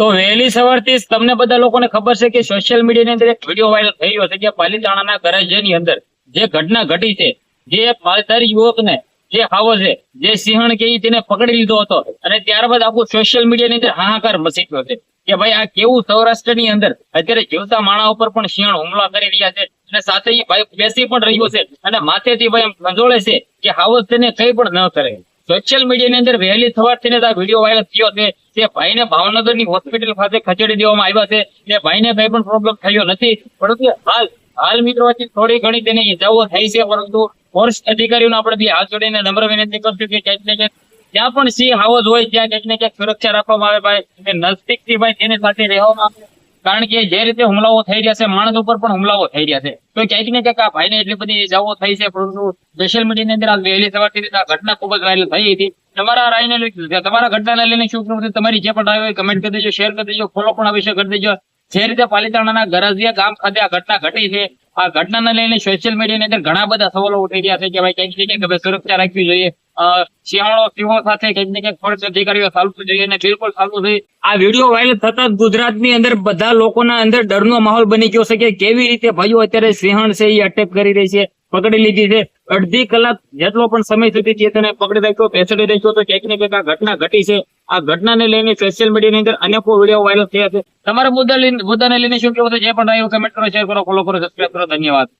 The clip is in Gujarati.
તો વહેલી સવારથી જ તમને બધા લોકોને ખબર છે કે સોશિયલ મીડિયાની અંદર એક વિડીયો વાયરલ થઈ રહ્યો છે કે પાલીતાણાના ગરાજની અંદર જે ઘટના ઘટી છે, જે પાલધારી યુવકને જે હાવો છે, જે સિંહણ કે તેને પકડી લીધો હતો અને ત્યારબાદ આખું સોશિયલ મીડિયાની અંદર હાહાકાર મચી ગયો છે કે ભાઈ આ કેવું સૌરાષ્ટ્રની અંદર અત્યારે જીવતા માણા ઉપર પણ સિંહણ હુમલા કરી રહ્યા છે અને સાથે એ ભાઈ બેસી પણ રહ્યો છે અને માથેથી ભાઈ એમ ખંજોળે છે કે હાવો તેને કઈ પણ ન કરે. સોશિયલ મીડિયાની અંદર વહેલી સવારથી આ વિડીયો વાયરલ થયો છે. તે ભાઈને ભાવનગરની હોસ્પિટલ ખાતે ખસેડી દેવામાં આવ્યા છે. તે ભાઈને કઈ પણ પ્રોબ્લેમ થયો નથી, પરંતુ હાલ મિત્રો થોડી ઘણી તેને ઈજાઓ થઈ છે, પરંતુ ફોરેસ્ટ અધિકારીઓને આપણે બી હાથ જોડીને નમ્ર વિનંતી કરશું કે ક્યાંક ને ક્યાંક જ્યાં પણ સિંહ હાવજ હોય ત્યાં ક્યાંક ને ક્યાંક સુરક્ષા રાખવામાં આવે ભાઈ, કે નજદીકથી ભાઈ તેની સાથે રહેવામાં આવે, કારણ કે જે રીતે હુમલાઓ થઈ રહ્યા છે માણસ ઉપર પણ હુમલાઓ થઈ રહ્યા છે, તો ક્યાંક ને ક્યાંક આ ભાઈને એટલી બધી ઈજાઓ થઈ છે. પરંતુ સોશિયલ મીડિયાની અંદર આ વહેલી સવારથી આ ઘટના ખૂબ જ વાયરલ થઈ હતી. તમારા રાયને તમારા ઘટનાને લઈને શું કહેવું, તમારી જે પણ રાય હોય કમેન્ટ કરી દેજો, શેર કરી દેજો, ફોલો પણ આ વિશે કરી દેજો. જે રીતે પાલીતાણાના ગરાજિયા ગામ ખાતે આ ઘટના ઘટી છે, આ ઘટનાને લઈને સોશિયલ મીડિયાની અંદર ઘણા બધા સવાલો ઉઠી રહ્યા છે કે ભાઈ ક્યાંક ને ક્યાંક સુરક્ષા રાખવી જોઈએ, સિંહો સાથે ક્યાંક ને ક્યાંક ફોરેસ્ટ અધિકારીઓ ચાલવું જોઈએ અને બિલકુલ ચાલવું જોઈએ. આ વિડીયો વાયરલ થતા જ ગુજરાતની અંદર બધા લોકોના અંદર ડરનો માહોલ બની ગયો છે કે કેવી રીતે ભાઈઓ અત્યારે સિંહણ છે એ અટેક કરી રહી છે, પકડી લીધી છે. અડધી કલાક જેટલો પણ સમય સુધી તેને પકડી રાખ્યો, બેસડી રાખ્યો, તો ક્યાંક ને ક્યાંક આ ઘટના ઘટી છે. આ ઘટનાને લઈને સોશિયલ મીડિયાની અંદર અનેકો વિડીયો વાયરલ થયા છે. તમારા મુદ્દાને લઈને શું કહેવું છે, જે પણ રહ્યું કમેન્ટ કરો, શેર કરો, ફોલો કરો, સબસ્ક્રાઇબ કરો. ધન્યવાદ.